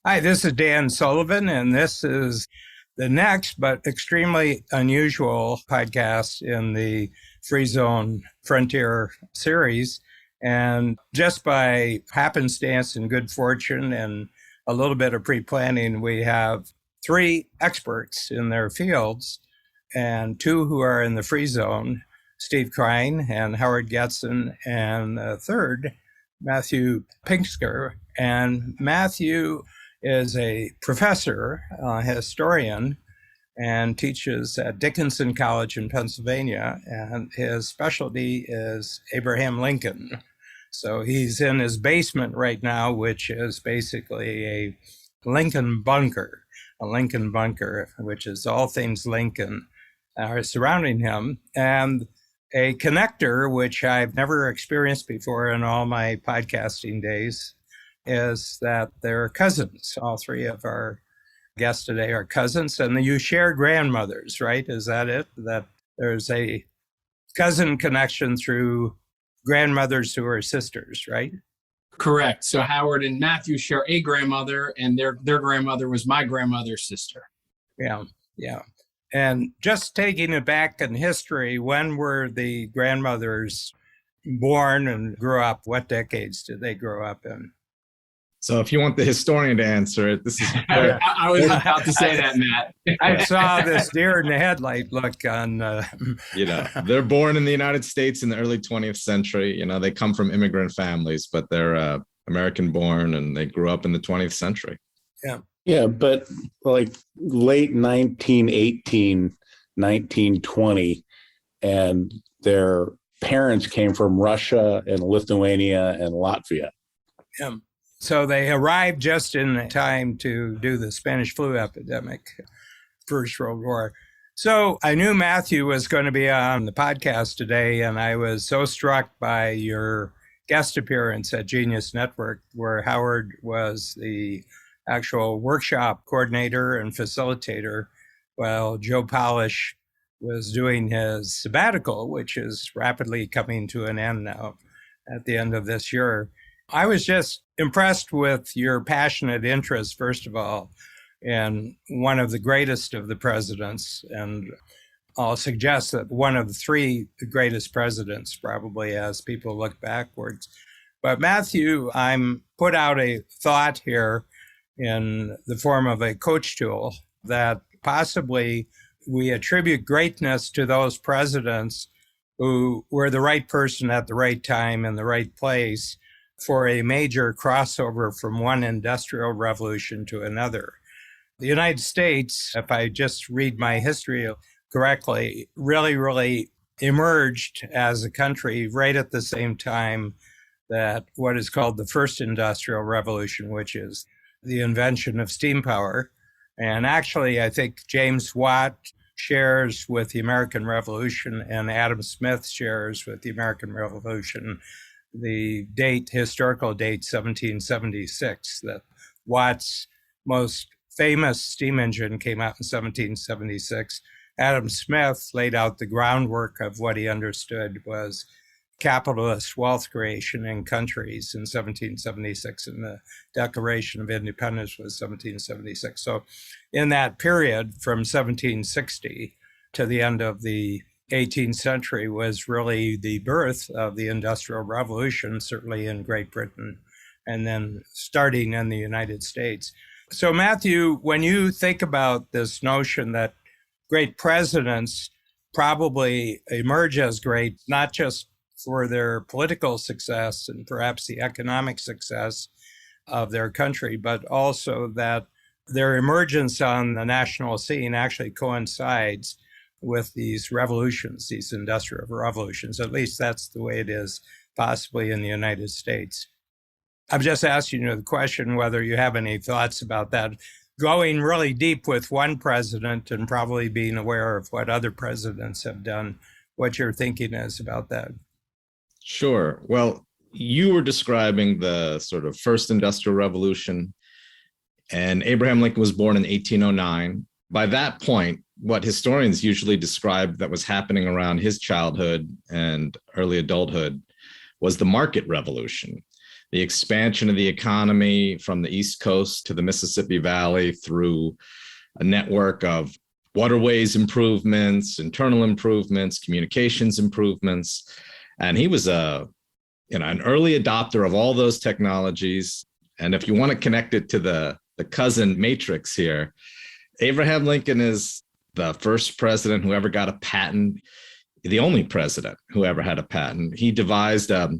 Hi, this is Dan Sullivan, and this is the next but extremely unusual podcast in the Free Zone Frontier series. And just by happenstance and good fortune and a little bit of pre-planning, we have three experts in their fields and two who are in the Free Zone, Steve Krein and Howard Getson, and a third, Matthew Pinsker. And Matthew is a professor, historian, and teaches at Dickinson College in Pennsylvania. And his specialty is Abraham Lincoln. So he's in his basement right now, which is basically a Lincoln bunker, which is all things Lincoln are surrounding him. And a connector, which I've never experienced before in all my podcasting days, is that they're cousins. All three of our guests today are cousins, and you share grandmothers, right? Is that it? That there's a cousin connection through grandmothers who are sisters, right? Correct. So Howard and Matthew share a grandmother, and their grandmother was my grandmother's sister. Yeah. And just taking it back in history, when were the grandmothers born and grew up? What decades did they grow up in? So if you want the historian to answer it, this is... I was about to say that, Matt. I saw this deer in the headlight look on... they're born in the United States in the early 20th century. They come from immigrant families, but they're American born and they grew up in the 20th century. Yeah, but like late 1918, 1920, and their parents came from Russia and Lithuania and Latvia. Yeah. So they arrived just in time to do the Spanish flu epidemic, First World War. So I knew Matthew was going to be on the podcast today, and I was so struck by your guest appearance at Genius Network, where Howard was the actual workshop coordinator and facilitator, while Joe Polish was doing his sabbatical, which is rapidly coming to an end now at the end of this year. I was just impressed with your passionate interest, first of all, in one of the greatest of the presidents. And I'll suggest that one of the three greatest presidents, probably, as people look backwards. But Matthew, I'm put out a thought here in the form of a coach tool that possibly we attribute greatness to those presidents who were the right person at the right time in the right place for a major crossover from one industrial revolution to another. The United States, if I just read my history correctly, really emerged as a country right at the same time that what is called the first industrial revolution, which is the invention of steam power. And actually, I think James Watt shares with the American Revolution and Adam Smith shares with the American Revolution the historical date, 1776, that Watt's most famous steam engine came out in 1776. Adam Smith laid out the groundwork of what he understood was capitalist wealth creation in countries in 1776, and the Declaration of Independence was 1776. So in that period from 1760 to the end of the 18th century was really the birth of the Industrial Revolution, certainly in Great Britain, and then starting in the United States. So Matthew, when you think about this notion that great presidents probably emerge as great, not just for their political success and perhaps the economic success of their country, but also that their emergence on the national scene actually coincides with these revolutions, these industrial revolutions. At least that's the way it is possibly in the United States. I'm just asking you the question whether you have any thoughts about that, going really deep with one president and probably being aware of what other presidents have done, what your thinking is about that. Sure. Well, you were describing the sort of first industrial revolution, and Abraham Lincoln was born in 1809. By that point, what historians usually describe that was happening around his childhood and early adulthood was the market revolution. the expansion of the economy from the East Coast to the Mississippi Valley through a network of waterways improvements, internal improvements, communications improvements. And he was an early adopter of all those technologies. And if you want to connect it to the cousin matrix here, Abraham Lincoln is the first president who ever got a patent, the only president who ever had a patent. He devised a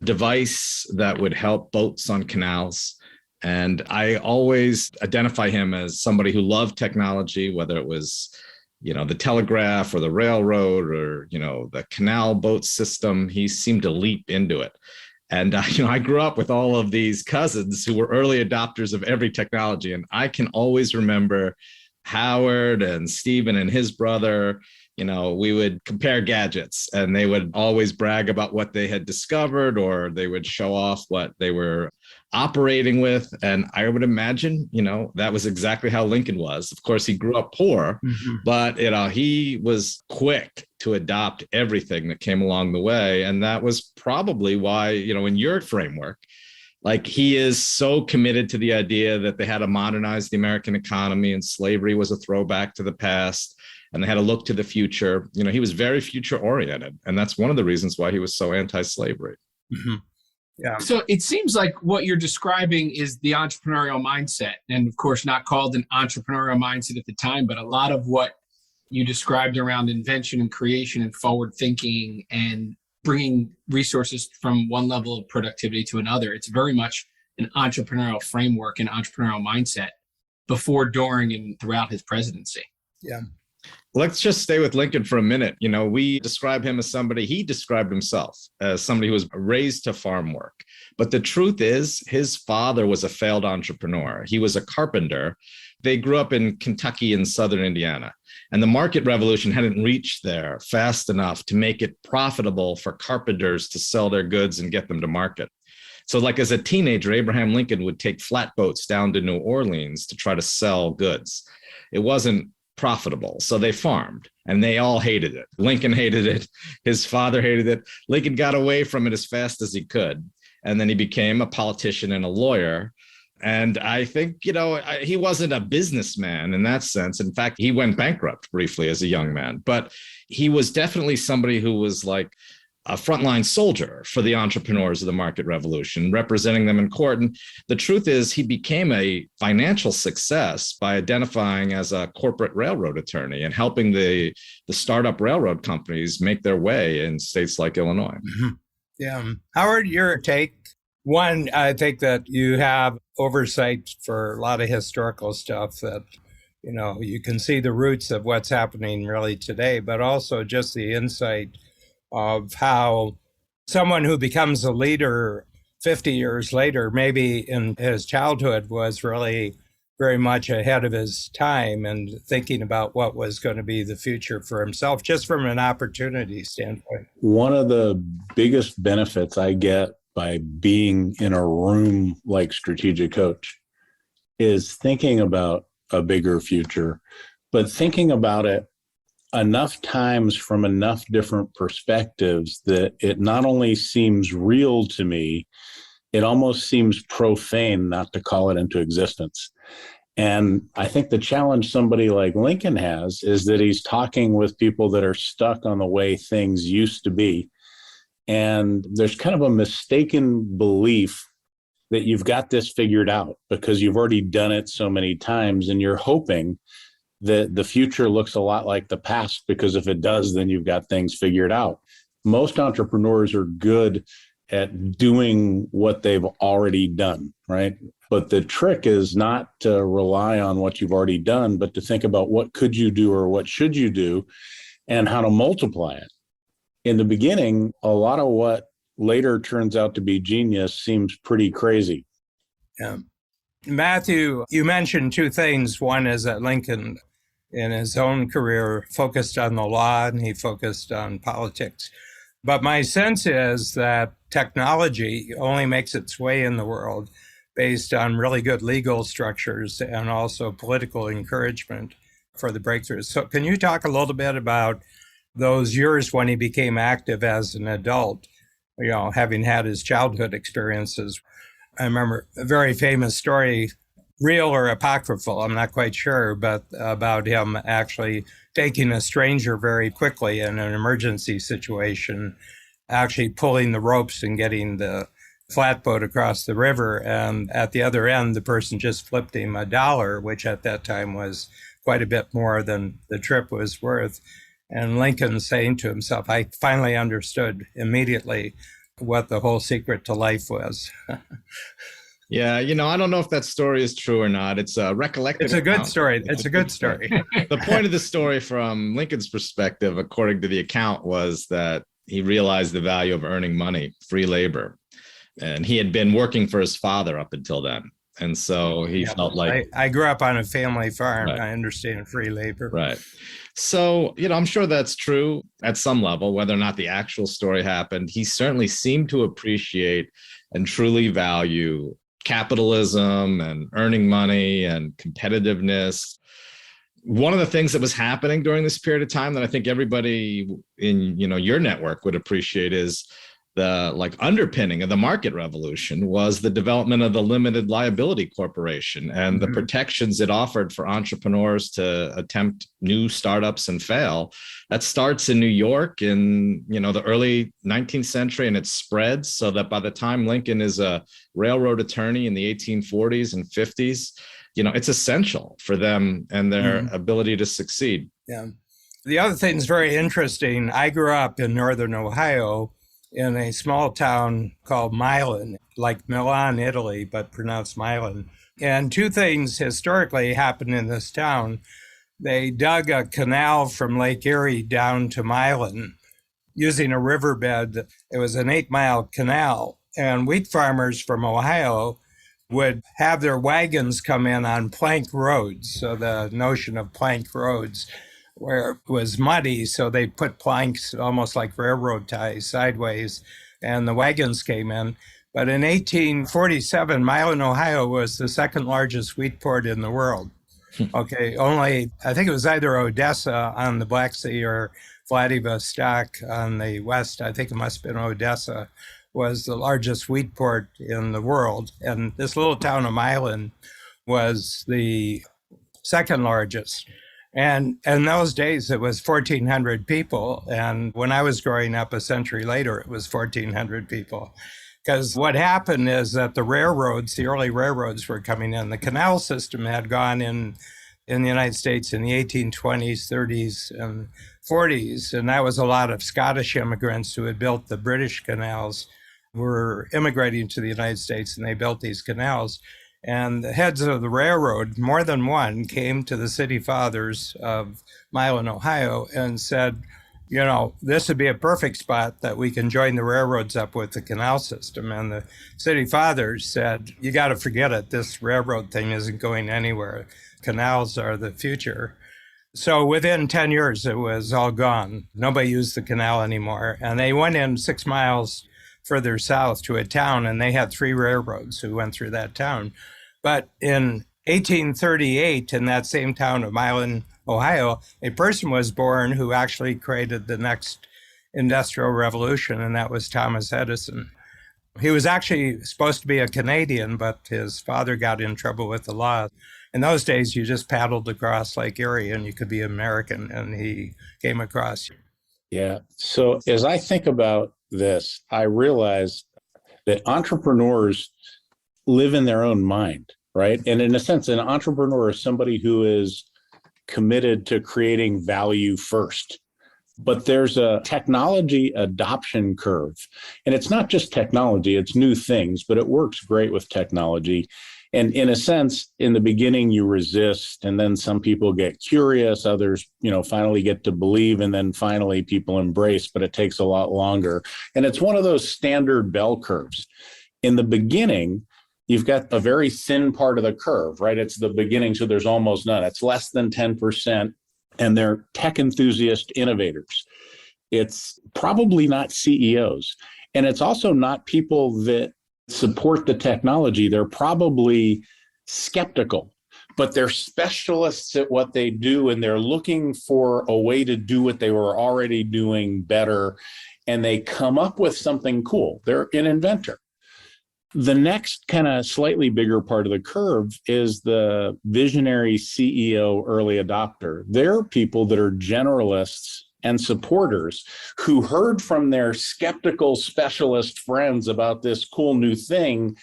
device that would help boats on canals. And I always identify him as somebody who loved technology, whether it was, the telegraph or the railroad or, the canal boat system. He seemed to leap into it. And, I grew up with all of these cousins who were early adopters of every technology. And I can always remember Howard and Stephen and his brother. We would compare gadgets and they would always brag about what they had discovered, or they would show off what they were operating with. And I would imagine, that was exactly how Lincoln was. Of course, he grew up poor, but, he was quick to adopt everything that came along the way. And that was probably why, in your framework, like he is so committed to the idea that they had to modernize the American economy and slavery was a throwback to the past. And they had to look to the future. He was very future oriented. And that's one of the reasons why he was so anti-slavery. Yeah. So it seems like what you're describing is the entrepreneurial mindset. And of course, not called an entrepreneurial mindset at the time, but a lot of what you described around invention and creation and forward thinking and bringing resources from one level of productivity to another. It's very much an entrepreneurial framework and entrepreneurial mindset before, during, and throughout his presidency. Yeah. Let's just stay with Lincoln for a minute. We describe him as he described himself as somebody who was raised to farm work. But the truth is, his father was a failed entrepreneur. He was a carpenter. They grew up in Kentucky and southern Indiana. And the market revolution hadn't reached there fast enough to make it profitable for carpenters to sell their goods and get them to market. So like as a teenager, Abraham Lincoln would take flatboats down to New Orleans to try to sell goods. It wasn't profitable. So they farmed and they all hated it. Lincoln hated it. His father hated it. Lincoln got away from it as fast as he could. And then he became a politician and a lawyer. And I think, he wasn't a businessman in that sense. In fact, he went bankrupt briefly as a young man, but he was definitely somebody who was like a frontline soldier for the entrepreneurs of the market revolution, representing them in court. And the truth is, he became a financial success by identifying as a corporate railroad attorney and helping the startup railroad companies make their way in states like Illinois. Yeah. Howard, your take? One, I think that you have oversight for a lot of historical stuff that, you can see the roots of what's happening really today, but also just the insight of how someone who becomes a leader 50 years later, maybe in his childhood, was really very much ahead of his time and thinking about what was going to be the future for himself, just from an opportunity standpoint. One of the biggest benefits I get by being in a room like Strategic Coach is thinking about a bigger future, but thinking about it enough times from enough different perspectives that it not only seems real to me, it almost seems profane not to call it into existence. And I think the challenge somebody like Lincoln has is that he's talking with people that are stuck on the way things used to be. And there's kind of a mistaken belief that you've got this figured out because you've already done it so many times, and you're hoping that the future looks a lot like the past, because if it does, then you've got things figured out. Most entrepreneurs are good at doing what they've already done, right? But the trick is not to rely on what you've already done, but to think about what could you do or what should you do and how to multiply it. In the beginning, a lot of what later turns out to be genius seems pretty crazy. Yeah. Matthew, you mentioned two things. One is that Lincoln, in his own career, focused on the law and he focused on politics. But my sense is that technology only makes its way in the world based on really good legal structures and also political encouragement for the breakthroughs. So can you talk a little bit about those years when he became active as an adult having had his childhood experiences. I remember a very famous story, real or apocryphal, I'm not quite sure, but about him actually taking a stranger very quickly in an emergency situation, actually pulling the ropes and getting the flatboat across the river. And at the other end, the person just flipped him $1, which at that time was quite a bit more than the trip was worth. And Lincoln saying to himself, I finally understood immediately what the whole secret to life was. Yeah, I don't know if that story is true or not. It's a recollected. It's a good story. It's a good story. The point of the story from Lincoln's perspective, according to the account, was that he realized the value of earning money, free labor. And he had been working for his father up until then. And so he felt like... I grew up on a family farm. Right. I understand free labor. Right. So, I'm sure that's true at some level, whether or not the actual story happened. He certainly seemed to appreciate and truly value capitalism and earning money and competitiveness. One of the things that was happening during this period of time that I think everybody in your network would appreciate is the underpinning of the market revolution was the development of the limited liability corporation and the protections it offered for entrepreneurs to attempt new startups and fail. That starts in New York in the early 19th century, and it spreads so that by the time Lincoln is a railroad attorney in the 1840s and 50s, it's essential for them and their ability to succeed. Yeah. The other thing is very interesting. I grew up in northern Ohio in a small town called Milan, like Milan, Italy, but pronounced Milan. And two things historically happened in this town. They dug a canal from Lake Erie down to Milan using a riverbed. It was an 8-mile canal. And wheat farmers from Ohio would have their wagons come in on plank roads. So the notion of plank roads, where it was muddy, so they put planks almost like railroad ties sideways, and the wagons came in. But in 1847, Milan, Ohio was the second largest wheat port in the world. Okay, only, I think it was either Odessa on the Black Sea or Vladivostok on the west. I think it must have been Odessa, was the largest wheat port in the world. And this little town of Milan was the second largest. And in those days, it was 1,400 people. And when I was growing up a century later, it was 1,400 people. Because what happened is that the early railroads were coming in. The canal system had gone in the United States in the 1820s, 30s, and 40s. And that was a lot of Scottish immigrants who had built the British canals, were immigrating to the United States, and they built these canals. And the heads of the railroad, more than one, came to the city fathers of Milan, Ohio, and said, this would be a perfect spot that we can join the railroads up with the canal system. And the city fathers said, you got to forget it. This railroad thing isn't going anywhere. Canals are the future. So within 10 years, it was all gone. Nobody used the canal anymore. And they went in 6 miles further south to a town, and they had 3 railroads who went through that town. But in 1838, in that same town of Milan, Ohio, a person was born who actually created the next industrial revolution, and that was Thomas Edison. He was actually supposed to be a Canadian, but his father got in trouble with the law. In those days, you just paddled across Lake Erie and you could be American, and he came across. Yeah. So as I think about this, I realize that entrepreneurs live in their own mind, right? And in a sense, an entrepreneur is somebody who is committed to creating value first. But there's a technology adoption curve. And it's not just technology, it's new things, but it works great with technology. And in a sense, in the beginning, you resist, and then some people get curious, others, finally get to believe, and then finally people embrace, but it takes a lot longer. And it's one of those standard bell curves. In the beginning, you've got a very thin part of the curve, right? It's the beginning, so there's almost none. It's less than 10%, and they're tech enthusiast innovators. It's probably not CEOs. And it's also not people that support the technology. They're probably skeptical, but they're specialists at what they do, and they're looking for a way to do what they were already doing better. and they come up with something cool. They're an inventor. The next kind of slightly bigger part of the curve is the visionary CEO early adopter. They're people that are generalists and supporters who heard from their skeptical specialist friends about this cool new thing.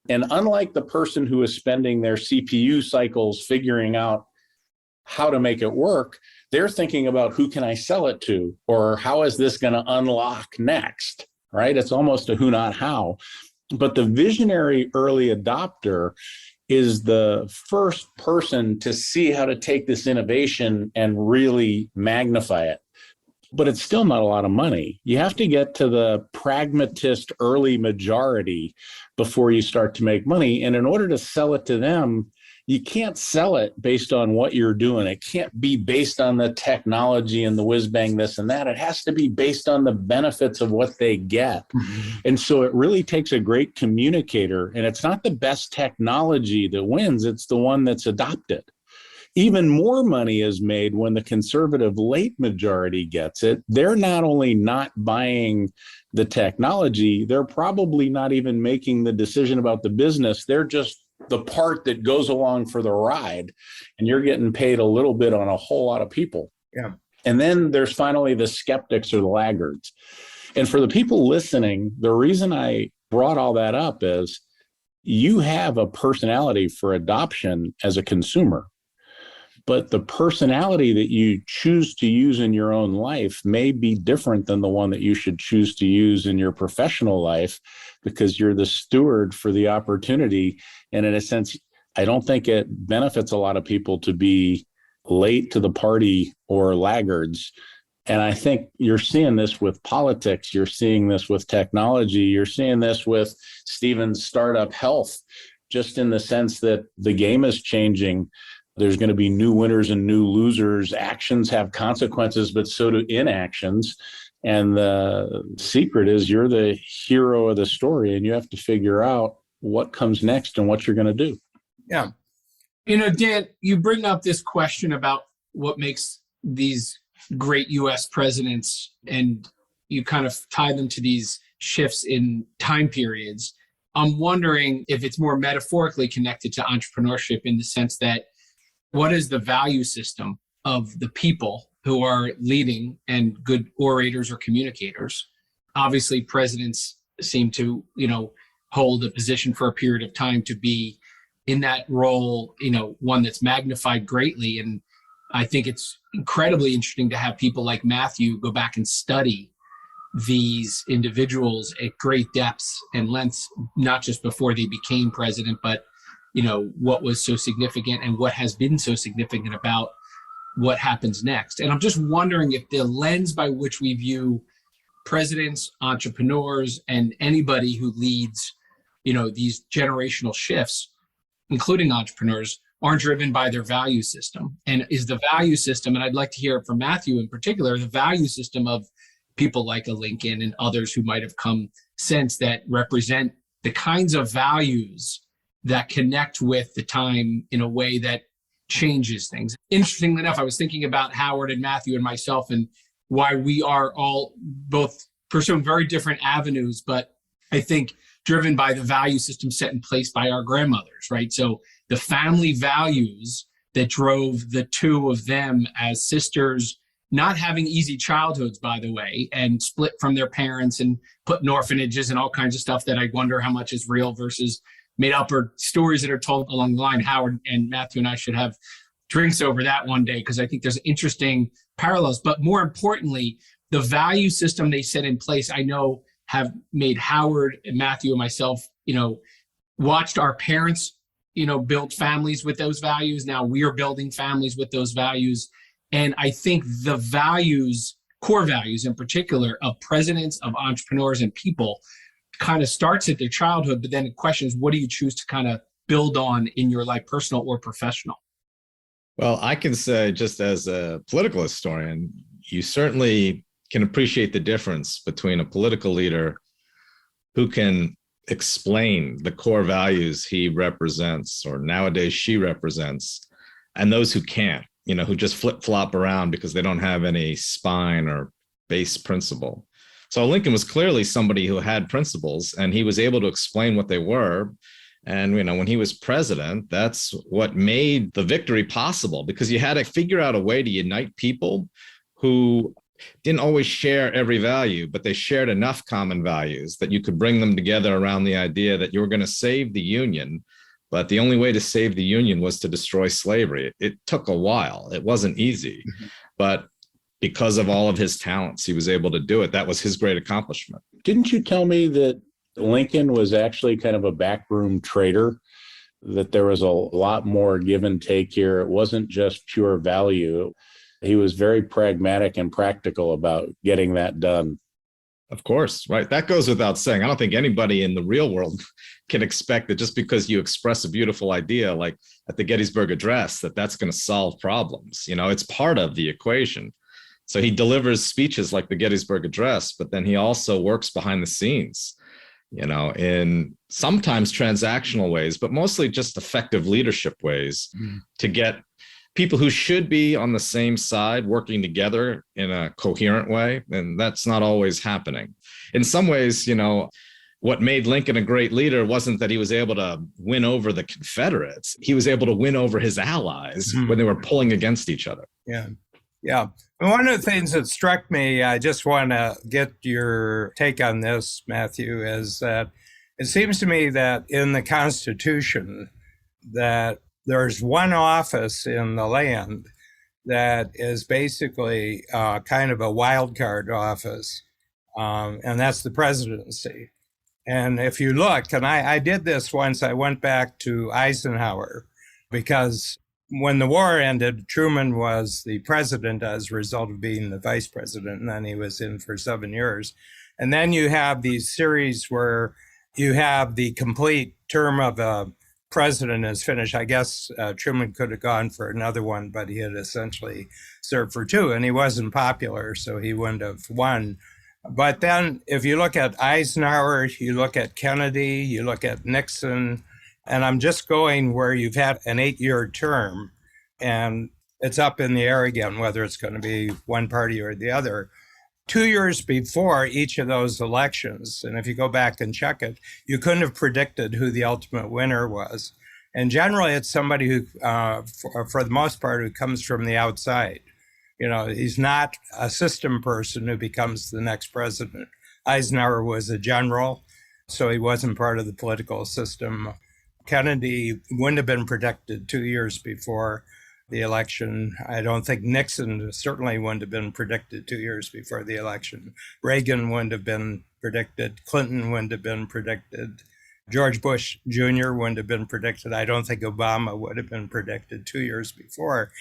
And unlike the person who is spending their CPU cycles figuring out how to make it work, they're thinking about who can I sell it to, or how is this going to unlock next, right? It's almost a who, not how. But the visionary early adopter is the first person to see how to take this innovation and really magnify it. But it's still not a lot of money. You have to get to the pragmatist early majority before you start to make money. And in order to sell it to them, you can't sell it based on what you're doing. It can't be based on the technology and the whiz bang, this and that. It has to be based on the benefits of what they get. Mm-hmm. And so it really takes a great communicator. And it's not the best technology that wins, it's the one that's adopted. Even more money is made when the conservative late majority gets it. They're not only not buying the technology, they're probably not even making the decision about the business. They're just the part that goes along for the ride, and you're getting paid a little bit on a whole lot of people. Yeah. And then there's finally the skeptics or the laggards. And for the people listening, the reason I brought all that up is you have a personality for adoption as a consumer, but the personality that you choose to use in your own life may be different than the one that you should choose to use in your professional life, because you're the steward for the opportunity. And in a sense, I don't think it benefits a lot of people to be late to the party or laggards. And I think you're seeing this with politics. You're seeing this with technology. You're seeing this with Stephen's startup health, just in the sense that the game is changing. There's going to be new winners and new losers. Actions have consequences, but so do inactions. And the secret is you're the hero of the story, and you have to figure out what comes next and what you're going to do. Yeah. You know, Dan, you bring up this question about what makes these great U.S. presidents, and you kind of tie them to these shifts in time periods. I'm wondering if it's more metaphorically connected to entrepreneurship, in the sense that what is the value system of the people who are leading and good orators or communicators? Obviously, presidents seem to, hold a position for a period of time to be in that role, one that's magnified greatly. And I think it's incredibly interesting to have people like Matthew go back and study these individuals at great depths and lengths, not just before they became president, but what was so significant and what has been so significant about what happens next. And I'm just wondering if the lens by which we view presidents, entrepreneurs, and anybody who leads, these generational shifts, including entrepreneurs, aren't driven by their value system. And is the value system, and I'd like to hear it from Matthew in particular, the value system of people like a Lincoln and others who might have come since, that represent the kinds of values that connect with the time in a way that changes things. Interestingly enough, I was thinking about Howard and Matthew and myself, and why we are all both pursuing very different avenues, but I think driven by the value system set in place by our grandmothers, right? So the family values that drove the two of them as sisters, not having easy childhoods, by the way, and split from their parents and put in orphanages and all kinds of stuff that I wonder how much is real versus made up, or stories that are told along the line. Howard and Matthew and I should have drinks over that one day, because I think there's interesting parallels. But more importantly, the value system they set in place, I know, have made Howard and Matthew and myself, watched our parents, build families with those values. Now we are building families with those values. And I think the values, core values in particular, of presidents, of entrepreneurs and people, kind of starts at their childhood, but then the question is, what do you choose to kind of build on in your life, personal or professional? Well, I can say, just as a political historian, you certainly can appreciate the difference between a political leader who can explain the core values he represents, or nowadays she represents, and those who can't, who just flip-flop around because they don't have any spine or base principle. So Lincoln was clearly somebody who had principles, and he was able to explain what they were. And, when he was president, that's what made the victory possible, because you had to figure out a way to unite people who didn't always share every value, but they shared enough common values that you could bring them together around the idea that you were going to save the Union. But the only way to save the Union was to destroy slavery. It took a while. It wasn't easy, but because of all of his talents, he was able to do it. That was his great accomplishment. Didn't you tell me that Lincoln was actually kind of a backroom trader, that there was a lot more give and take here? It wasn't just pure value. He was very pragmatic and practical about getting that done. Of course, right. That goes without saying. I don't think anybody in the real world can expect that just because you express a beautiful idea, like at the Gettysburg Address, that's going to solve problems. It's part of the equation. So he delivers speeches like the Gettysburg Address, but then he also works behind the scenes, in sometimes transactional ways, but mostly just effective leadership ways to get people who should be on the same side working together in a coherent way. And that's not always happening. In some ways, what made Lincoln a great leader wasn't that he was able to win over the Confederates. He was able to win over his allies when they were pulling against each other. Yeah. Yeah. And one of the things that struck me, I just want to get your take on this, Matthew, is that it seems to me that in the Constitution that there's one office in the land that is basically kind of a wild card office, and that's the presidency. And if you look, and I did this once, I went back to Eisenhower, because when the war ended, Truman was the president as a result of being the vice president, and then he was in for 7 years. And then you have these series where you have the complete term of a president is finished. I guess Truman could have gone for another one, but he had essentially served for 2, and he wasn't popular, so he wouldn't have won. But then if you look at Eisenhower, you look at Kennedy, you look at Nixon, and I'm just going where you've had an 8-year term, and it's up in the air again, whether it's going to be one party or the other. 2 years before each of those elections, and if you go back and check it, you couldn't have predicted who the ultimate winner was. And generally, it's somebody who, for the most part, who comes from the outside. He's not a system person who becomes the next president. Eisenhower was a general, so he wasn't part of the political system. Kennedy wouldn't have been predicted 2 years before the election. I don't think Nixon certainly wouldn't have been predicted 2 years before the election. Reagan wouldn't have been predicted. Clinton wouldn't have been predicted. George Bush Jr. wouldn't have been predicted. I don't think Obama would have been predicted 2 years before.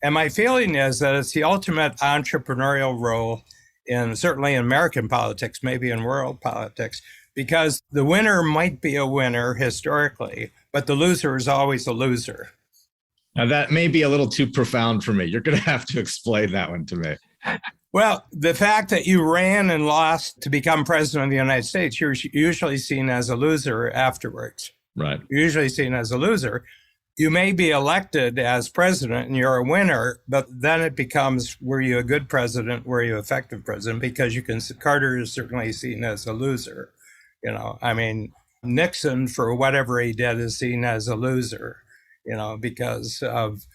And my feeling is that it's the ultimate entrepreneurial role certainly in American politics, maybe in world politics, because the winner might be a winner historically, but the loser is always a loser. Now, that may be a little too profound for me. You're going to have to explain that one to me. Well, the fact that you ran and lost to become president of the United States, you're usually seen as a loser afterwards. Right. You're usually seen as a loser. You may be elected as president and you're a winner, but then it becomes, were you a good president? Were you an effective president? Because Carter is certainly seen as a loser. Nixon, for whatever he did, is seen as a loser, because of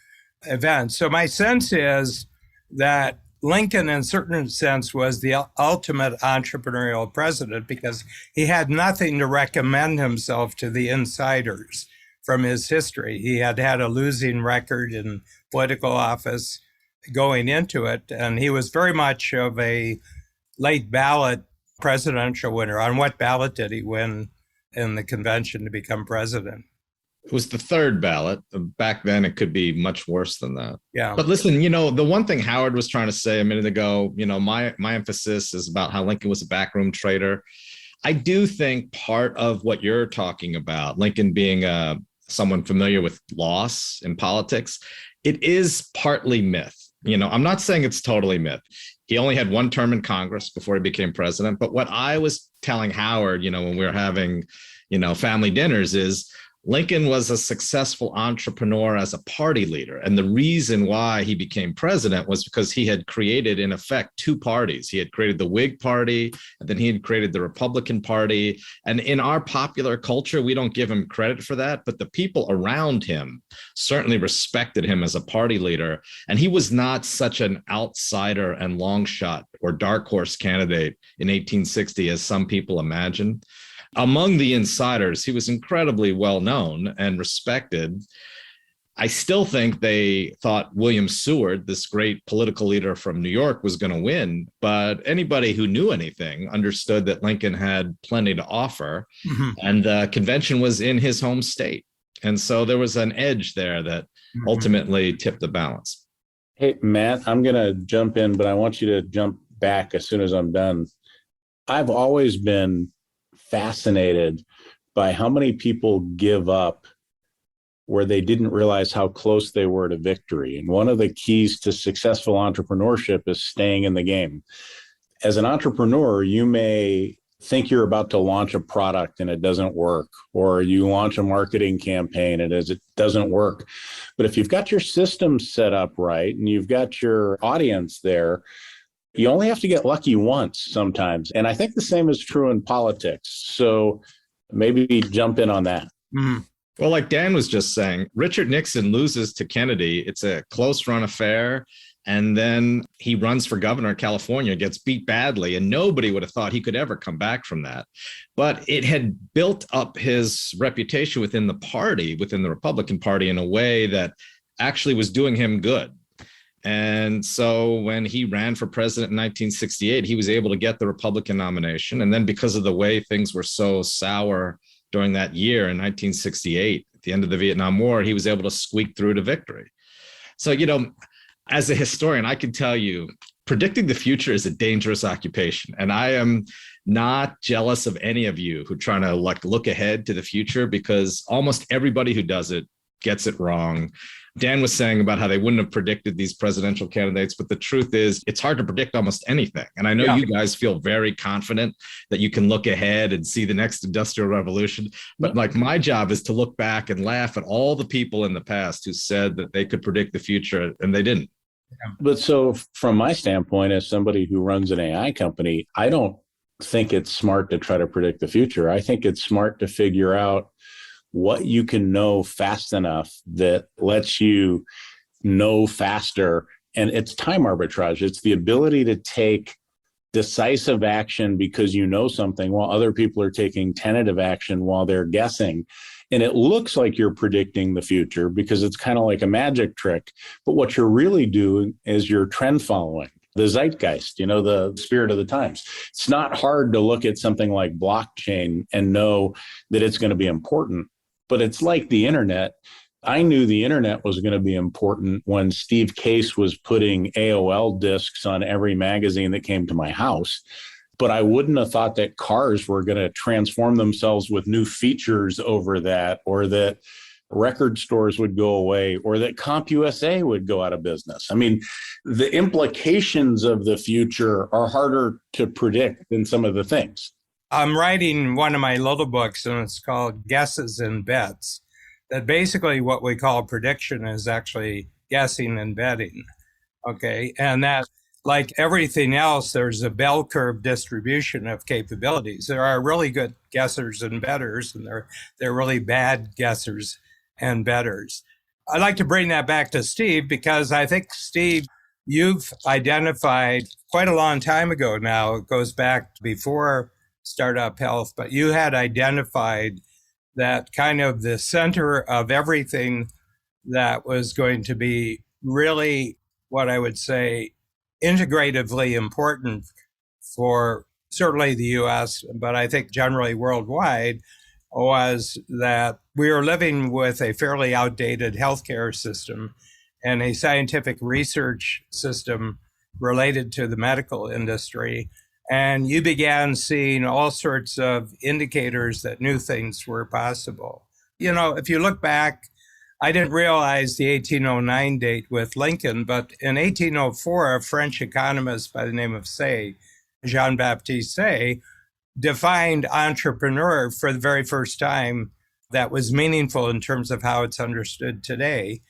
events. So my sense is that Lincoln, in a certain sense, was the ultimate entrepreneurial president because he had nothing to recommend himself to the insiders from his history. He had had a losing record in political office going into it, and he was very much of a late ballot presidential winner. On what ballot did he win in the convention to become president? It was the third ballot. Back then, it could be much worse than that. Yeah. But listen, the one thing Howard was trying to say a minute ago, my emphasis is about how Lincoln was a backroom trader. I do think part of what you're talking about, Lincoln being someone familiar with loss in politics, it is partly myth. I'm not saying it's totally myth. He only had one term in Congress before he became president. But what I was telling Howard, when we were having, family dinners is, Lincoln was a successful entrepreneur as a party leader. And the reason why he became president was because he had created, in effect, two parties. He had created the Whig Party, and then he had created the Republican Party. And in our popular culture, we don't give him credit for that, but the people around him certainly respected him as a party leader. And he was not such an outsider and long shot or dark horse candidate in 1860 as some people imagine. Among the insiders, he was incredibly well known and respected. I still think they thought William Seward, this great political leader from New York, was going to win. But anybody who knew anything understood that Lincoln had plenty to offer. Mm-hmm. And the convention was in his home state. And so there was an edge there that ultimately tipped the balance. Hey, Matt, I'm going to jump in, but I want you to jump back as soon as I'm done. I've always been fascinated by how many people give up where they didn't realize how close they were to victory. And one of the keys to successful entrepreneurship is staying in the game. As an entrepreneur, you may think you're about to launch a product and it doesn't work, or you launch a marketing campaign and it doesn't work. But if you've got your system set up right and you've got your audience there, you only have to get lucky once sometimes. And I think the same is true in politics. So maybe jump in on that. Mm. Well, like Dan was just saying, Richard Nixon loses to Kennedy. It's a close run affair. And then he runs for governor of California, gets beat badly, and nobody would have thought he could ever come back from that. But it had built up his reputation within the party, within the Republican Party, in a way that actually was doing him good. And so when he ran for president in 1968, he was able to get the Republican nomination. And then because of the way things were so sour during that year in 1968, at the end of the Vietnam War, he was able to squeak through to victory. So, you know, as a historian, I can tell you, predicting the future is a dangerous occupation. And I am not jealous of any of you who are trying to look ahead to the future, because almost everybody who does it gets it wrong. Dan was saying about how they wouldn't have predicted these presidential candidates, but the truth is it's hard to predict almost anything. And I know you guys feel very confident that you can look ahead and see the next industrial revolution. But like my job is to look back and laugh at all the people in the past who said that they could predict the future and they didn't. But so from my standpoint, as somebody who runs an AI company, I don't think it's smart to try to predict the future. I think it's smart to figure out what you can know fast enough that lets you know faster. And it's time arbitrage. It's the ability to take decisive action because you know something while other people are taking tentative action while they're guessing. And it looks like you're predicting the future because it's kind of like a magic trick. But what you're really doing is you're trend following. The zeitgeist, you know, the spirit of the times. It's not hard to look at something like blockchain and know that it's going to be important. But it's like the internet. I knew the internet was going to be important when Steve Case was putting AOL discs on every magazine that came to my house. But I wouldn't have thought that cars were going to transform themselves with new features over that, or that record stores would go away, or that CompUSA would go out of business. I mean, the implications of the future are harder to predict than some of the things. I'm writing one of my little books, and it's called Guesses and Bets. That basically what we call prediction is actually guessing and betting. Okay. And that, like everything else, there's a bell curve distribution of capabilities. There are really good guessers and bettors, and there are really bad guessers and bettors. I'd like to bring that back to Steve, because I think, Steve, you've identified quite a long time ago now, it goes back before Startup Health, but you had identified that kind of the center of everything that was going to be really, what I would say, integratively important for certainly the US, but I think generally worldwide, was that we are living with a fairly outdated healthcare system and a scientific research system related to the medical industry. And you began seeing all sorts of indicators that new things were possible. You know, if you look back, I didn't realize the 1809 date with Lincoln, but in 1804, a French economist by the name of Say, Jean-Baptiste Say, defined entrepreneur for the very first time that was meaningful in terms of how it's understood today.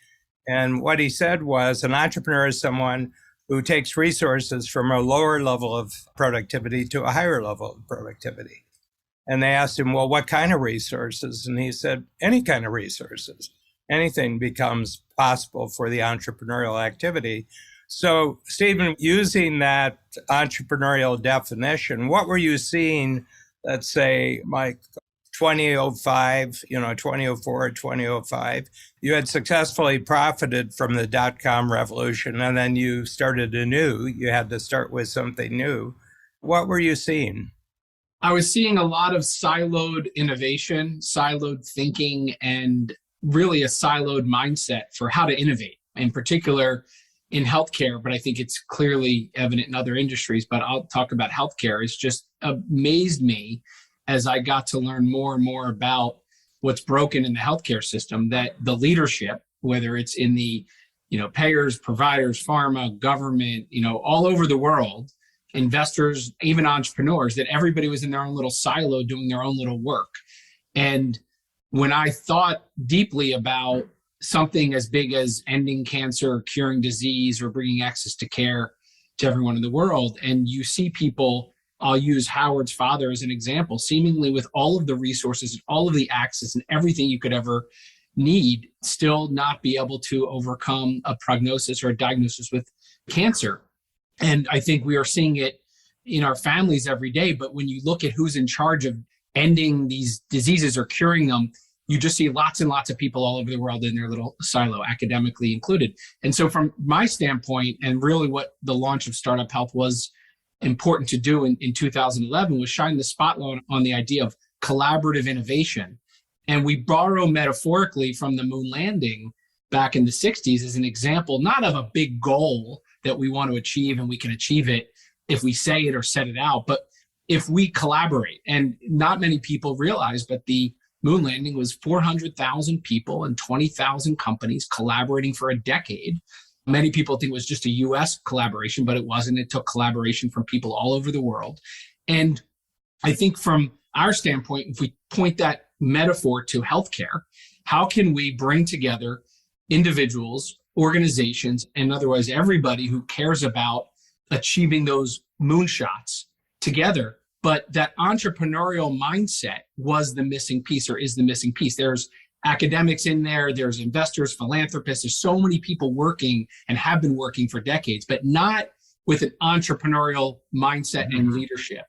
And what he said was an entrepreneur is someone who takes resources from a lower level of productivity to a higher level of productivity. And they asked him, well, what kind of resources? And he said, any kind of resources. Anything becomes possible for the entrepreneurial activity. So, Stephen, using that entrepreneurial definition, what were you seeing, let's say, Mike, 2005, 2004, 2005, you had successfully profited from the dot-com revolution, and then you started anew. You had to start with something new. What were you seeing? I was seeing a lot of siloed innovation, siloed thinking, and really a siloed mindset for how to innovate, in particular in healthcare, but I think it's clearly evident in other industries, but I'll talk about healthcare. It's just amazed me as I got to learn more and more about what's broken in the healthcare system, that the leadership, whether it's in the, payers, providers, pharma, government, all over the world, investors, even entrepreneurs, that everybody was in their own little silo doing their own little work. And when I thought deeply about something as big as ending cancer, curing disease, or bringing access to care to everyone in the world, and you see people, I'll use Howard's father as an example, seemingly with all of the resources and all of the access and everything you could ever need, still not be able to overcome a prognosis or a diagnosis with cancer. And I think we are seeing it in our families every day. But when you look at who's in charge of ending these diseases or curing them, you just see lots and lots of people all over the world in their little silo, academically included. And so from my standpoint, and really what the launch of Startup Health was important to do in 2011, was shine the spotlight on the idea of collaborative innovation. And we borrow metaphorically from the moon landing back in the 60s as an example, not of a big goal that we want to achieve and we can achieve it if we say it or set it out, but if we collaborate. And not many people realize, but the moon landing was 400,000 people and 20,000 companies collaborating for a decade. Many people think it was just a US collaboration, but it wasn't. It took collaboration from people all over the world. And I think from our standpoint, if we point that metaphor to healthcare, how can we bring together individuals, organizations, and otherwise everybody who cares about achieving those moonshots together? But that entrepreneurial mindset was the missing piece, or is the missing piece. There's academics in there, there's investors, philanthropists, there's so many people working and have been working for decades, but not with an entrepreneurial mindset and leadership.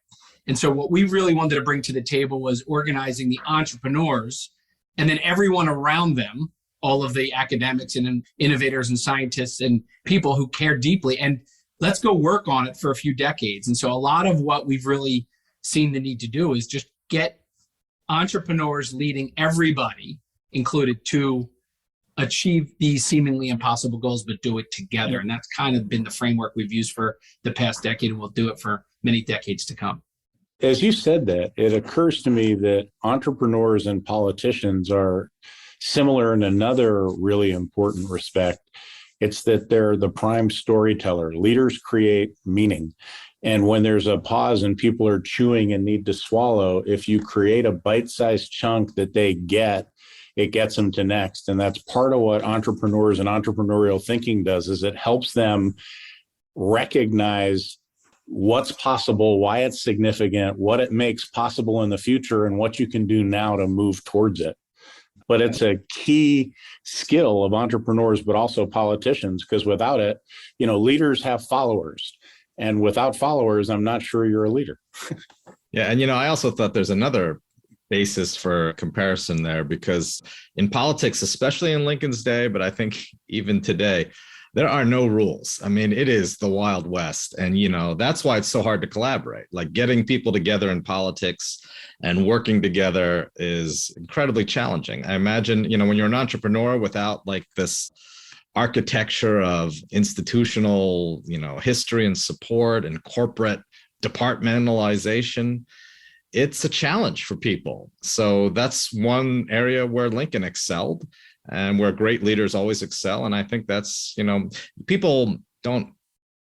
And so what we really wanted to bring to the table was organizing the entrepreneurs and then everyone around them, all of the academics and innovators and scientists and people who care deeply, and let's go work on it for a few decades. And so a lot of what we've really seen the need to do is just get entrepreneurs leading everybody included to achieve these seemingly impossible goals, but do it together. And that's kind of been the framework we've used for the past decade, and we'll do it for many decades to come. As you said that, it occurs to me that entrepreneurs and politicians are similar in another really important respect. It's that they're the prime storyteller. Leaders create meaning. And when there's a pause and people are chewing and need to swallow, if you create a bite-sized chunk that they get, it gets them to next. And that's part of what entrepreneurs and entrepreneurial thinking does, is it helps them recognize what's possible, why it's significant, what it makes possible in the future, and what you can do now to move towards it. But it's a key skill of entrepreneurs, but also politicians, because without it, leaders have followers. And without followers, I'm not sure you're a leader. Yeah. And, I also thought there's another basis for comparison there, because in politics, especially in Lincoln's day, but I think even today, there are no rules. I mean, it is the Wild West. And, that's why it's so hard to collaborate. Like getting people together in politics and working together is incredibly challenging. I imagine, when you're an entrepreneur without like this architecture of institutional, history and support and corporate departmentalization, it's a challenge for people. So that's one area where Lincoln excelled and where great leaders always excel. And I think that's, people don't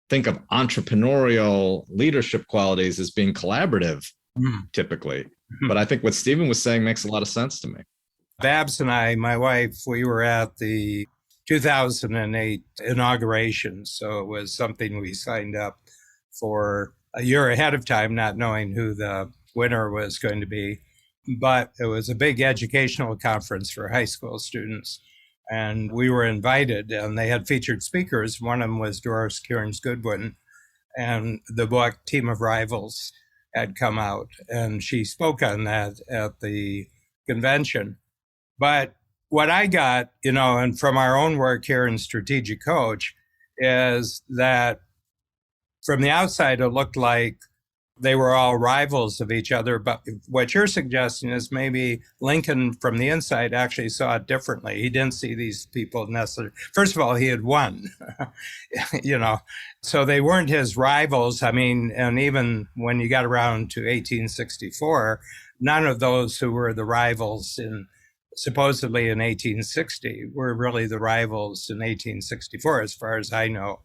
think of entrepreneurial leadership qualities as being collaborative typically. But I think what Stephen was saying makes a lot of sense to me. Babs and I, my wife, we were at the 2008 inauguration. So it was something we signed up for a year ahead of time, not knowing who the winner was going to be. But it was a big educational conference for high school students. And we were invited, and they had featured speakers. One of them was Doris Kearns Goodwin, and the book Team of Rivals had come out, and she spoke on that at the convention. But what I got, and from our own work here in Strategic Coach, is that from the outside, it looked like they were all rivals of each other. But what you're suggesting is maybe Lincoln from the inside actually saw it differently. He didn't see these people necessarily. First of all, he had won, so they weren't his rivals. I mean, and even when you got around to 1864, none of those who were the rivals supposedly in 1860 were really the rivals in 1864, as far as I know.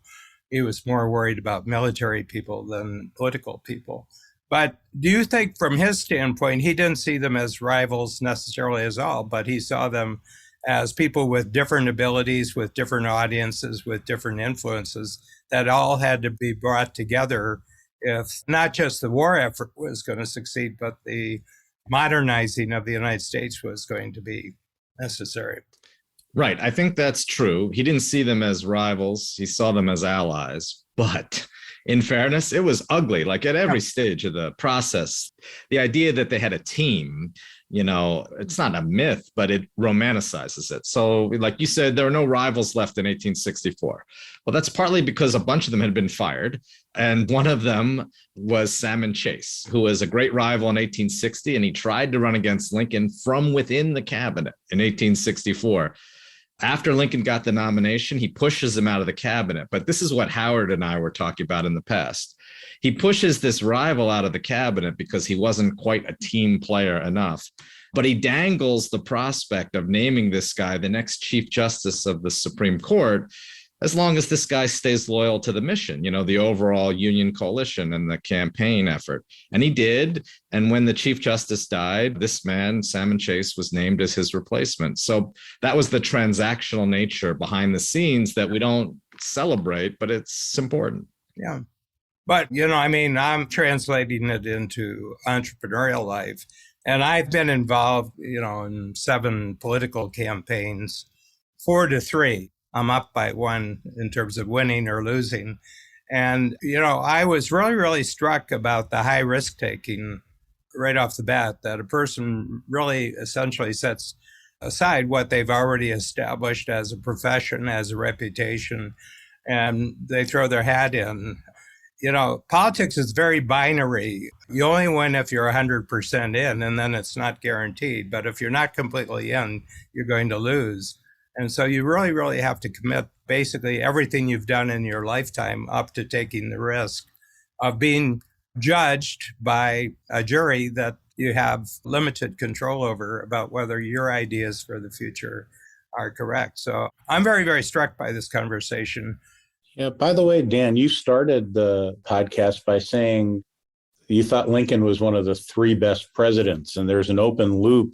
He was more worried about military people than political people. But do you think from his standpoint, he didn't see them as rivals necessarily as all, but he saw them as people with different abilities, with different audiences, with different influences that all had to be brought together if not just the war effort was going to succeed, but the modernizing of the United States was going to be necessary? Right. I think that's true. He didn't see them as rivals. He saw them as allies. But in fairness, it was ugly. Like at every stage of the process, the idea that they had a team, it's not a myth, but it romanticizes it. So like you said, there were no rivals left in 1864. Well, that's partly because a bunch of them had been fired. And one of them was Salmon Chase, who was a great rival in 1860. And he tried to run against Lincoln from within the cabinet in 1864. After Lincoln got the nomination, he pushes him out of the cabinet. But this is what Howard and I were talking about in the past. He pushes this rival out of the cabinet because he wasn't quite a team player enough. But he dangles the prospect of naming this guy the next Chief Justice of the Supreme Court, as long as this guy stays loyal to the mission, the overall Union coalition and the campaign effort. And he did. And when the Chief Justice died, this man, Salmon Chase, was named as his replacement. So that was the transactional nature behind the scenes that we don't celebrate, but it's important. Yeah. But, I'm translating it into entrepreneurial life. And I've been involved, in 7 political campaigns, 4-3. I'm up by 1 in terms of winning or losing. And, I was really, really struck about the high risk taking right off the bat, that a person really essentially sets aside what they've already established as a profession, as a reputation, and they throw their hat in. Politics is very binary. You only win if you're 100% in, and then it's not guaranteed. But if you're not completely in, you're going to lose. And so you really, really have to commit basically everything you've done in your lifetime up to taking the risk of being judged by a jury that you have limited control over about whether your ideas for the future are correct. So I'm very, very struck by this conversation. Yeah. By the way, Dan, you started the podcast by saying you thought Lincoln was one of the 3 best presidents, and there's an open loop.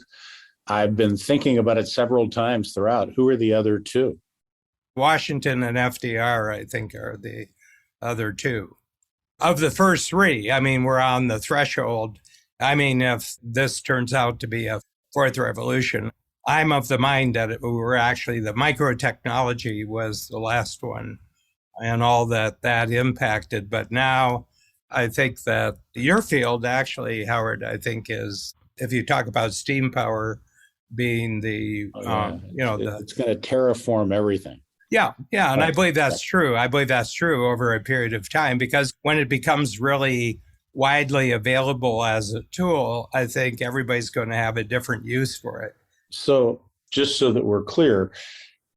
I've been thinking about it several times throughout. Who are the other 2? Washington and FDR, I think, are the other 2. Of the first 3, we're on the threshold. If this turns out to be a 4th revolution, I'm of the mind that we were actually, the microtechnology was the last one and all that impacted. But now I think that your field actually, Howard, I think is, if you talk about steam power being the, it's going to terraform everything. Yeah. And I believe that's true. I believe that's true over a period of time, because when it becomes really widely available as a tool, I think everybody's going to have a different use for it. So just so that we're clear,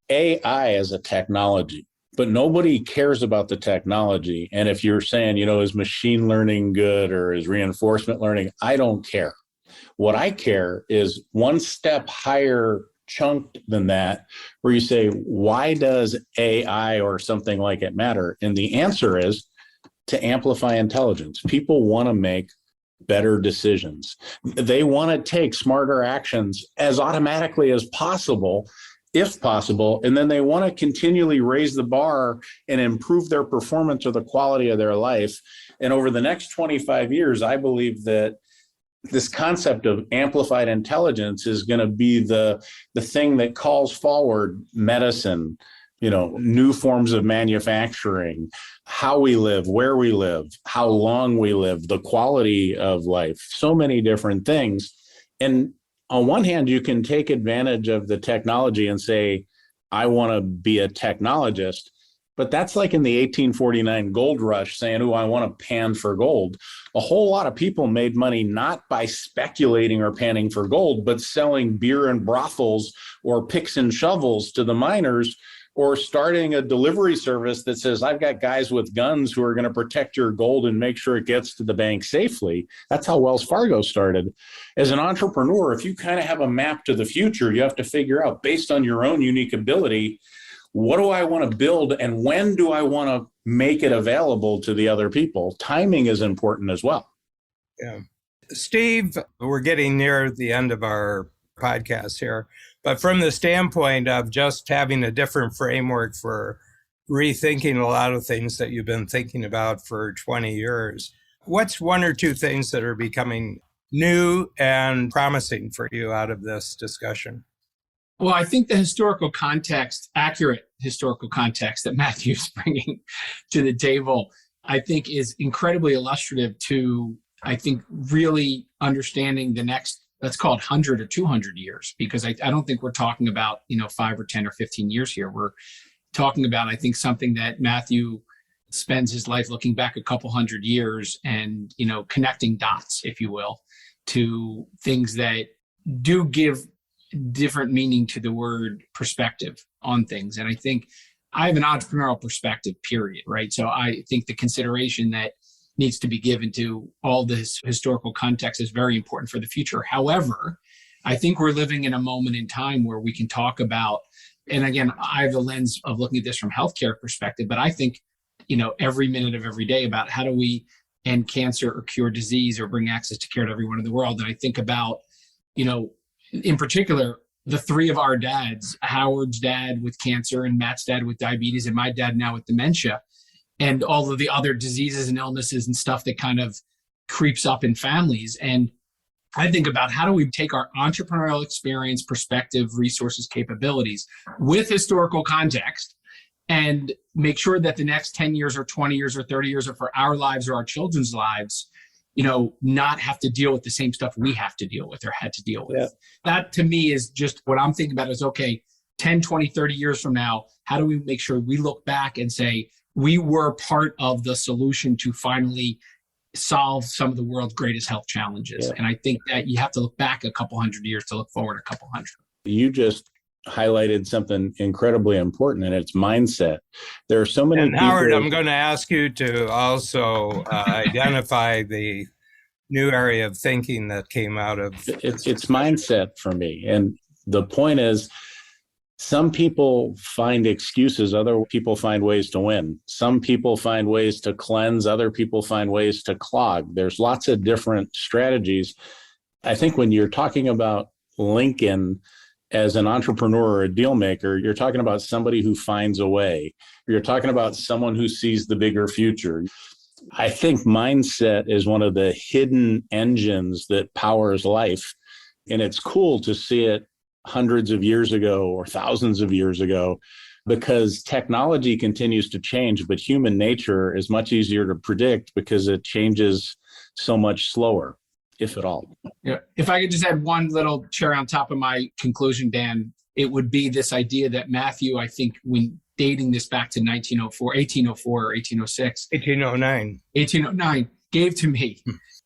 AI is a technology, but nobody cares about the technology. And if you're saying, is machine learning good or is reinforcement learning, I don't care. What I care is one step higher chunked than that, where you say, why does AI or something like it matter? And the answer is to amplify intelligence. People want to make better decisions. They want to take smarter actions as automatically as possible, if possible. And then they want to continually raise the bar and improve their performance or the quality of their life. And over the next 25 years, I believe that this concept of amplified intelligence is going to be the thing that calls forward medicine, new forms of manufacturing, how we live, where we live, how long we live, the quality of life, so many different things. And on one hand, you can take advantage of the technology and say, I want to be a technologist. But that's like in the 1849 gold rush saying, I want to pan for gold. A whole lot of people made money not by speculating or panning for gold, but selling beer and brothels or picks and shovels to the miners, or starting a delivery service that says, I've got guys with guns who are going to protect your gold and make sure it gets to the bank safely. That's how Wells Fargo started. As an entrepreneur, if you kind of have a map to the future, you have to figure out, based on your own unique ability, what do I want to build and when do I want to make it available to the other people? Timing is important as well. Yeah. Steve, we're getting near the end of our podcast here, but from the standpoint of just having a different framework for rethinking a lot of things that you've been thinking about for 20 years, what's one or two things that are becoming new and promising for you out of this discussion? Well, I think the historical context, accurate historical context that Matthew's bringing to the table, I think is incredibly illustrative to, I think, really understanding the next, let's call it 100 or 200 years, because I don't think we're talking about, 5 or 10 or 15 years here. We're talking about, I think, something that Matthew spends his life looking back a couple hundred years and, connecting dots, if you will, to things that do give different meaning to the word perspective on things. And I think I have an entrepreneurial perspective, period, right? So I think the consideration that needs to be given to all this historical context is very important for the future. However, I think we're living in a moment in time where we can talk about, and again, I have the lens of looking at this from healthcare perspective, but I think, every minute of every day about how do we end cancer or cure disease or bring access to care to everyone in the world. And I think about, in particular, the three of our dads, Howard's dad with cancer and Matt's dad with diabetes and my dad now with dementia, and all of the other diseases and illnesses and stuff that kind of creeps up in families. And I think about how do we take our entrepreneurial experience, perspective, resources, capabilities with historical context and make sure that the next 10 years or 20 years or 30 years or for our lives or our children's lives, not have to deal with the same stuff we have to deal with or had to deal with. Yeah. That to me is just what I'm thinking about is, okay, 10, 20, 30 years from now, how do we make sure we look back and say, we were part of the solution to finally solve some of the world's greatest health challenges. Yeah. And I think that you have to look back a couple hundred years to look forward a couple hundred. You just highlighted something incredibly important, and it's mindset. There are so many and people. Howard, I'm going to ask you to also identify the new area of thinking that came out of it's mindset for me. And the point is, some people find excuses, other people find ways to win. Some people find ways to cleanse, other people find ways to clog. There's lots of different strategies. I think when you're talking about Lincoln as an entrepreneur or a deal maker, you're talking about somebody who finds a way. You're talking about someone who sees the bigger future. I think mindset is one of the hidden engines that powers life. And it's cool to see it hundreds of years ago or thousands of years ago, because technology continues to change, but human nature is much easier to predict because it changes so much slower, if at all. Yeah. If I could just add one little cherry on top of my conclusion, Dan, it would be this idea that Matthew, I think when dating this back to 1804 or 1806, 1809 gave to me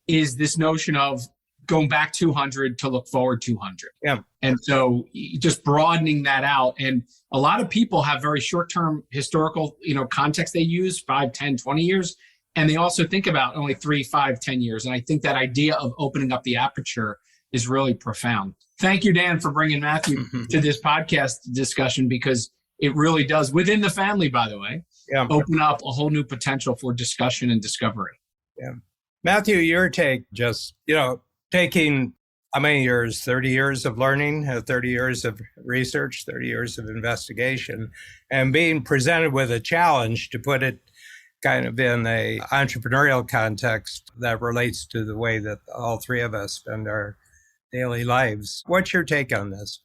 is this notion of going back 200 to look forward 200. Yeah. And so just broadening that out. And a lot of people have very short-term historical, context they use, 5, 10, 20 years. And they also think about only 3, 5, 10 years. And I think that idea of opening up the aperture is really profound. Thank you, Dan, for bringing Matthew to this podcast discussion, because it really does, within the family, by the way, open up a whole new potential for discussion and discovery. Yeah. Matthew, your take, just, taking how many years, 30 years of learning, 30 years of research, 30 years of investigation, and being presented with a challenge to put it kind of in a entrepreneurial context that relates to the way that all three of us spend our daily lives. What's your take on this?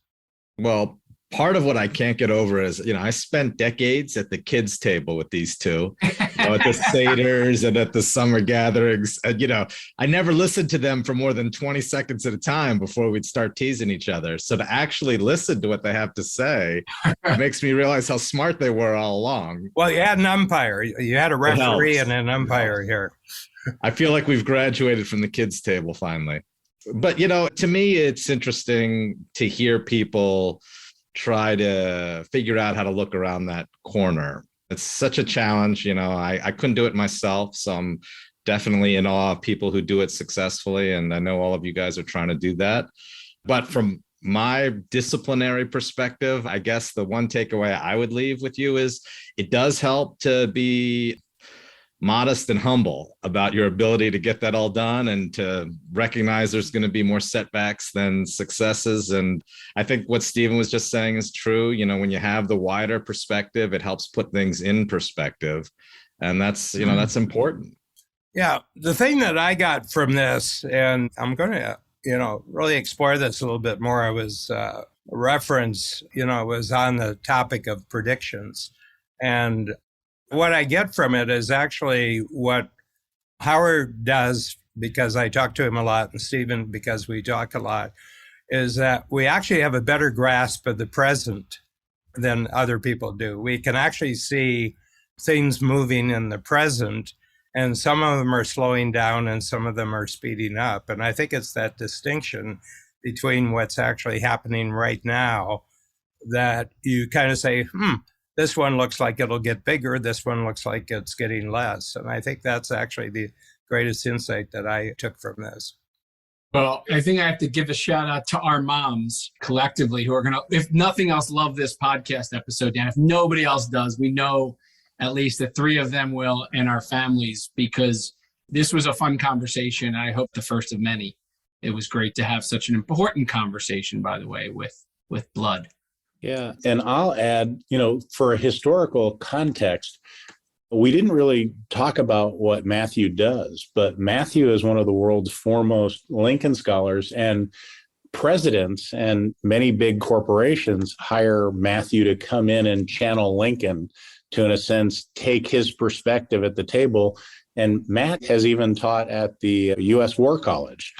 Well, part of what I can't get over is, I spent decades at the kids' table with these two, at the Seders and at the summer gatherings. And, I never listened to them for more than 20 seconds at a time before we'd start teasing each other. So to actually listen to what they have to say makes me realize how smart they were all along. Well, you had an umpire. You had a referee and an umpire here. I feel like we've graduated from the kids' table finally. But, to me, it's interesting to hear people try to figure out how to look around that corner. It's such a challenge. I couldn't do it myself. So I'm definitely in awe of people who do it successfully. And I know all of you guys are trying to do that. But from my disciplinary perspective, I guess the one takeaway I would leave with you is it does help to be modest and humble about your ability to get that all done and to recognize there's going to be more setbacks than successes. And I think what Stephen was just saying is true. When you have the wider perspective, it helps put things in perspective. And that's, that's important. Yeah. The thing that I got from this, and I'm going to, really explore this a little bit more. I was reference, was on the topic of predictions. And what I get from it is actually what Howard does, because I talk to him a lot, and Stephen, because we talk a lot, is that we actually have a better grasp of the present than other people do. We can actually see things moving in the present, and some of them are slowing down and some of them are speeding up. And I think it's that distinction between what's actually happening right now that you kind of say, this one looks like it'll get bigger. This one looks like it's getting less. And I think that's actually the greatest insight that I took from this. Well, I think I have to give a shout out to our moms collectively who are going to, if nothing else, love this podcast episode, Dan. If nobody else does, we know at least the three of them will, and our families, because this was a fun conversation. I hope the first of many. It was great to have such an important conversation, by the way, with blood. Yeah. And I'll add, for a historical context, we didn't really talk about what Matthew does, but Matthew is one of the world's foremost Lincoln scholars, and presidents and many big corporations hire Matthew to come in and channel Lincoln to, in a sense, take his perspective at the table. And Matt has even taught at the U.S. War College.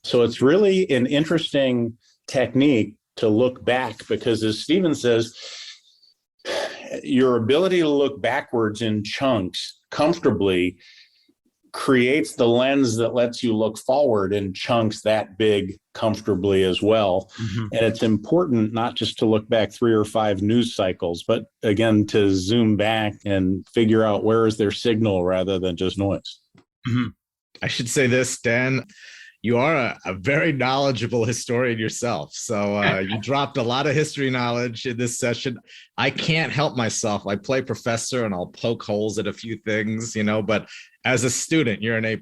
So it's really an interesting technique to look back, because as Stephen says, your ability to look backwards in chunks comfortably creates the lens that lets you look forward in chunks that big comfortably as well. And it's important not just to look back 3 or 5 news cycles, but again, to zoom back and figure out where is their signal rather than just noise. I should say this, Dan. You are a very knowledgeable historian yourself. So you dropped a lot of history knowledge in this session. I can't help myself. I play professor and I'll poke holes at a few things, but as a student, you're an A+.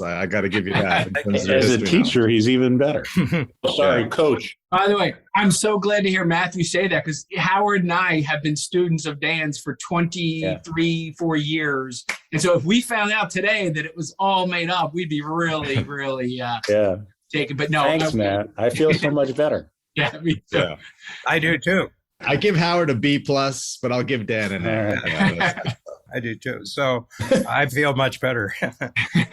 I got to give you that. As a teacher, he's even better. Sorry, coach. By the way, I'm so glad to hear Matthew say that, because Howard and I have been students of Dan's for 23, 4 years. And so if we found out today that it was all made up, we'd be really, really taken. But no. Thanks, Matt. I feel so much better. Yeah, me too. Yeah. I do too. I give Howard a B+, but I'll give Dan an A. I do too. So I feel much better.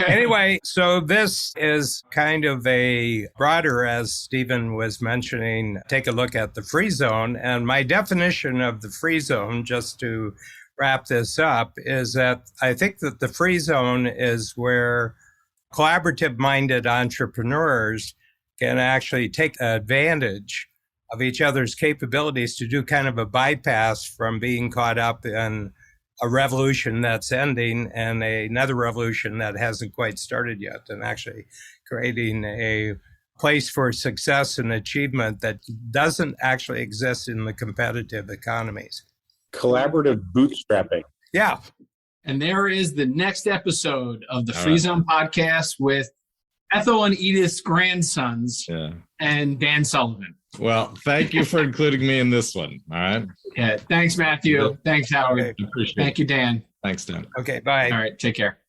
Anyway, so this is kind of a broader, as Stephen was mentioning, take a look at the free zone. And my definition of the free zone, just to wrap this up, is that I think that the free zone is where collaborative-minded entrepreneurs can actually take advantage of each other's capabilities to do kind of a bypass from being caught up in a revolution that's ending and another revolution that hasn't quite started yet, and actually creating a place for success and achievement that doesn't actually exist in the competitive economies. Collaborative bootstrapping. Yeah. And there is the next episode of the All Free right. Zone podcast with Ethel and Edith's grandsons and Dan Sullivan. Well, thank you for including me in this one. All right. Yeah. Thanks, Matthew. Thanks, Howard. Okay. Appreciate Thank you, Dan. Thanks, Dan. Okay, bye. All right. Take care.